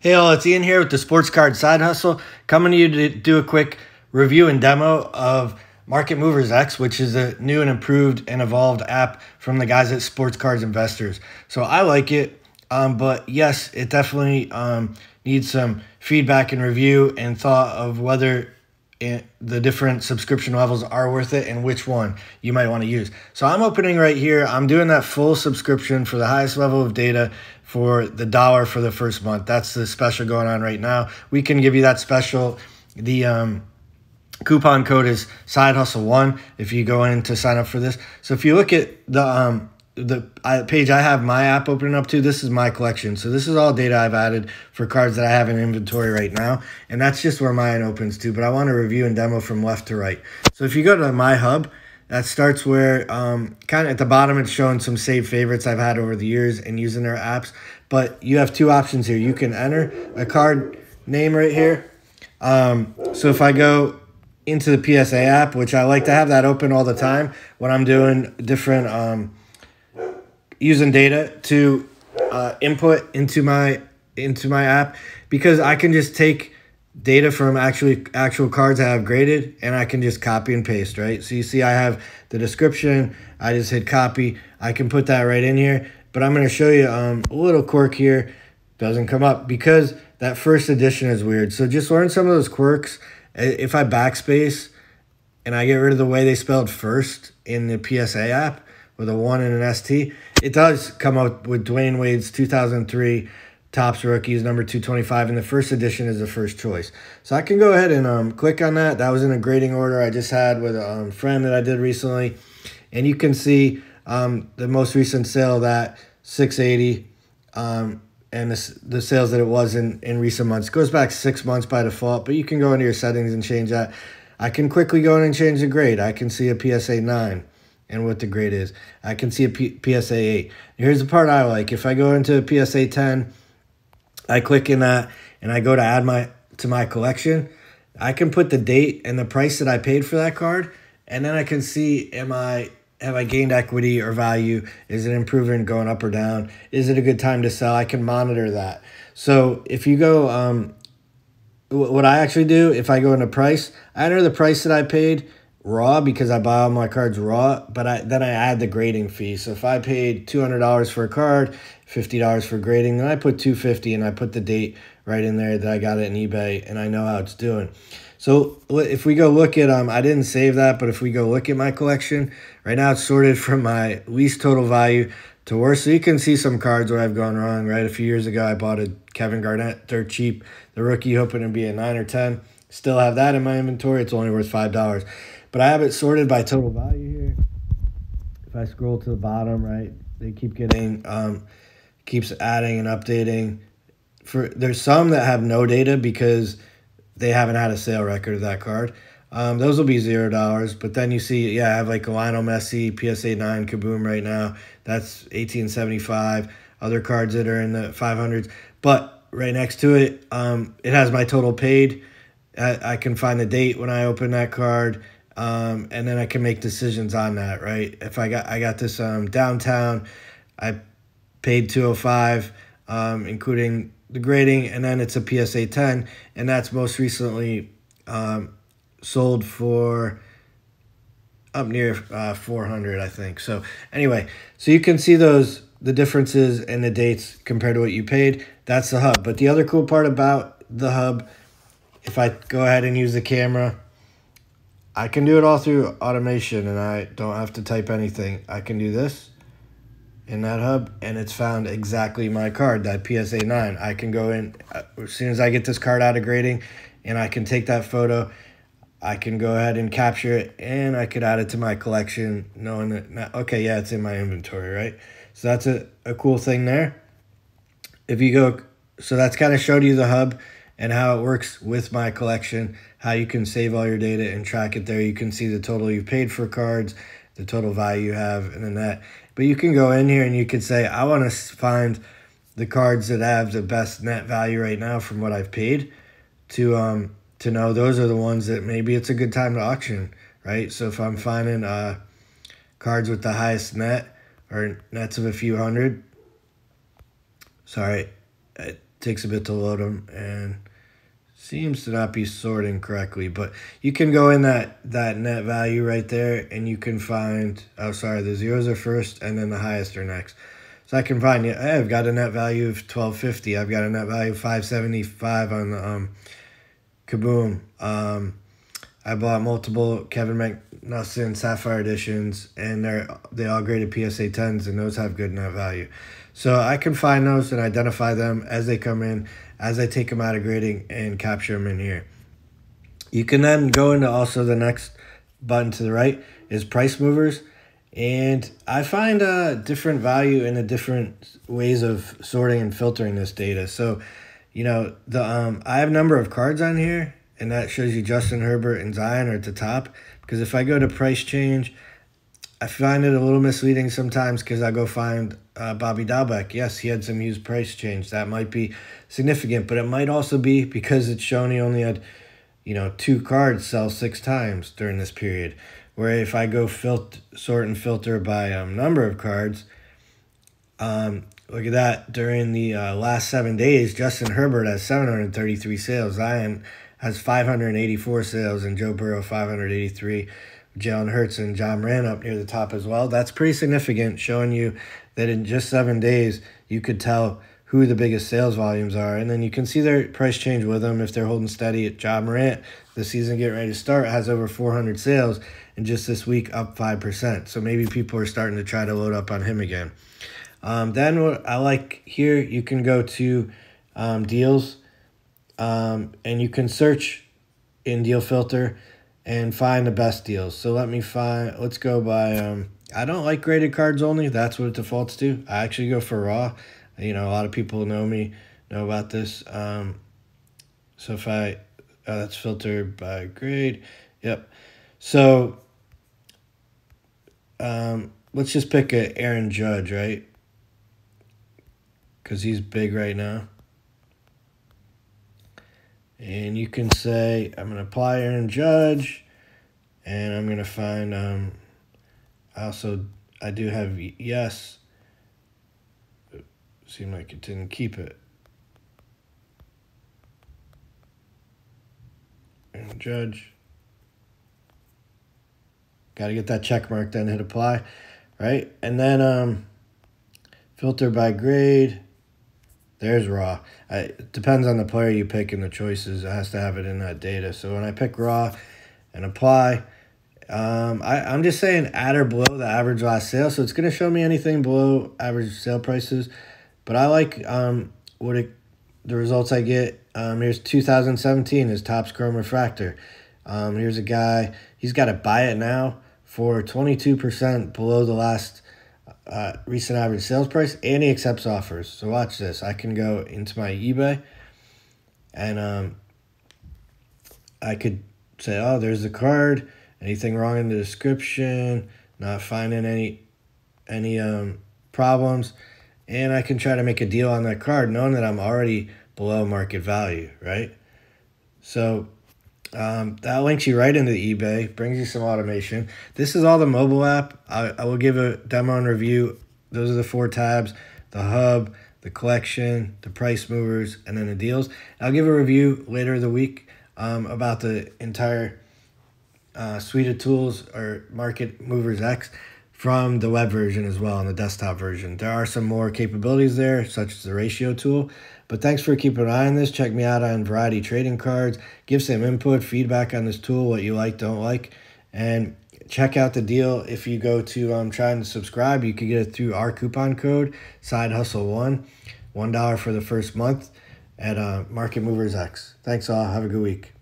Hey all, it's Ian here with the Sports Card Side Hustle, coming to you to do a quick review and demo of Market Movers X, which is a new and improved and evolved app from the guys at Sports Cards Investors. So I like it, but yes, it definitely needs some feedback and review and thought of whether the different subscription levels are worth it and which one you might want to use. So I'm opening right here. I'm doing that full subscription for the highest level of data for the $1 for the first month. That's the special going on right now. We can give you that special. The coupon code is SIDEHUSTLE1 if you go in to sign up for this. So if you look at the page I have my app opening up to, this is my collection. So this is all data I've added for cards that I have in inventory right now. And that's just where mine opens to, but I want to review and demo from left to right. So if you go to my hub, that starts where kind of at the bottom it's showing some saved favorites I've had over the years and using their apps. But you have two options here. You can enter a card name right here. So if I go into the PSA app, which I like to have that open all the time when I'm doing different using data to input into my app, because I can just take data from actual cards I have graded and I can just copy and paste, right? So you see I have the description, I just hit copy, I can put that right in here. But I'm going to show you a little quirk here. Doesn't come up because that first edition is weird. So just learn some of those quirks. If I backspace and I get rid of the way they spelled first in the PSA app with a 1 and an ST, it does come up with Dwayne Wade's 2003 Topps Rookies, number 225, and the first edition is the first choice. So I can go ahead and click on that. That was in a grading order I just had with a friend that I did recently. And you can see the most recent sale of that, 680, and the sales that it was in recent months. It goes back 6 months by default, but you can go into your settings and change that. I can quickly go in and change the grade. I can see a PSA 9 and what the grade is. I can see a PSA 8. Here's the part I like. If I go into a PSA 10, I click in that and I go to add to my collection. I can put the date and the price that I paid for that card, and then I can see have I gained equity or value? Is it improving, going up or down? Is it a good time to sell? I can monitor that. So if you go, what I actually do, if I go into price, I enter the price that I paid raw because I buy all my cards raw, but then I add the grading fee. So if I paid $200 for a card, $50 for grading, then I put $250 and I put the date right in there that I got it in eBay and I know how it's doing. So if we go look at, I didn't save that, but if we go look at my collection, right now it's sorted from my least total value to worst. So you can see some cards where I've gone wrong, right? A few years ago, I bought a Kevin Garnett dirt cheap, the rookie, hoping to be a 9 or 10. Still have that in my inventory. It's only worth $5. But I have it sorted by total value here. If I scroll to the bottom, right, they keep getting, keeps adding and updating. There's some that have no data because they haven't had a sale record of that card. Those will be $0. But then you see, yeah, I have like a Lionel Messi PSA 9 Kaboom right now. That's $18.75. Other cards that are in the 500s. But right next to it, it has my total paid. I can find the date when I open that card. And then I can make decisions on that, right? If I got this downtown, I paid $205, including the grading, and then it's a PSA 10, and that's most recently sold for up near 400, I think. So anyway, so you can see the differences and the dates compared to what you paid. That's the hub. But the other cool part about the hub, if I go ahead and use the camera, I can do it all through automation, and I don't have to type anything. I can do this in that hub, and it's found exactly my card, that PSA 9. I can go in as soon as I get this card out of grading, and I can take that photo. I can go ahead and capture it, and I could add it to my collection, knowing that, okay, yeah, it's in my inventory, right? So that's a cool thing there. If you go, so that's kind of showed you the hub and how it works with my collection, how you can save all your data and track it there. You can see the total you paid for cards, the total value you have, and then that. But you can go in here and you could say, I want to find the cards that have the best net value right now from what I've paid to know those are the ones that maybe it's a good time to auction, right? So if I'm finding cards with the highest net or nets of a few hundred, sorry, takes a bit to load them and seems to not be sorting correctly. But you can go in that net value right there, and you can find, oh, sorry, the zeros are first and then the highest are next. So I can find, hey, I've got a net value of 1250. I've got a net value of 575 on the Kaboom. I bought multiple Kevin McNusson Sapphire editions, and they all graded PSA 10s, and those have good net value. So I can find those and identify them as they come in, as I take them out of grading, and capture them in here. You can then go into also the next button to the right is price movers. And I find different value in the different ways of sorting and filtering this data. So, you know, I have a number of cards on here, and that shows you Justin Herbert and Zion are at the top. Because if I go to price change, I find it a little misleading sometimes because I go find Bobby Dalbeck. Yes, he had some huge price change. That might be significant, but it might also be because it's shown he only had, you know, 2 cards sell 6 times during this period. Where if I go sort and filter by number of cards, look at that. During the last 7 days, Justin Herbert has 733 sales. Zion has 584 sales, and Joe Burrow 583. Jalen Hurts and John Moran up near the top as well. That's pretty significant, showing you that in just 7 days, you could tell who the biggest sales volumes are. And then you can see their price change with them if they're holding steady. At John Morant, the season getting ready to start, has over 400 sales, and just this week up 5%. So maybe people are starting to try to load up on him again. Then what I like here, you can go to deals, and you can search in deal filter and find the best deals. So let's go by, I don't like graded cards only. That's what it defaults to. I actually go for raw. You know, a lot of people know about this. So if that's filtered by grade. Yep. So let's just pick a Aaron Judge, right? Because he's big right now. And you can say, I'm going to apply Aaron Judge, and I'm going to find, I do have yes. Seemed like it didn't keep it. And Judge. Got to get that check mark, then hit apply, right? And then filter by grade. There's raw. It depends on the player you pick and the choices. It has to have it in that data. So when I pick raw and apply, I'm just saying at or below the average last sale. So it's going to show me anything below average sale prices. But I like the results I get. Here's 2017, his Topps Chrome Refractor. Here's a guy, he's got to buy it now for 22% below the last recent average sales price, and he accepts offers. So watch this. I can go into my eBay, and I could say, oh, there's the card. Anything wrong in the description? Not finding any problems. And I can try to make a deal on that card knowing that I'm already below market value, right? So that links you right into the eBay, brings you some automation. This is all the Moble app. I will give a demo and review. Those are the 4 tabs: the hub, the collection, the price movers, and then the deals. I'll give a review later in the week about the entire suite of tools, or Market Movers X, from the web version as well, and the desktop version. There are some more capabilities there, such as the ratio tool. But thanks for keeping an eye on this. Check me out on Variety Trading Cards. Give some input, feedback on this tool, what you like, don't like. And check out the deal. If you go to trying to subscribe, you can get it through our coupon code, SIDEHUSTLE1, $1 for the first month at Market Movers X. Thanks all. Have a good week.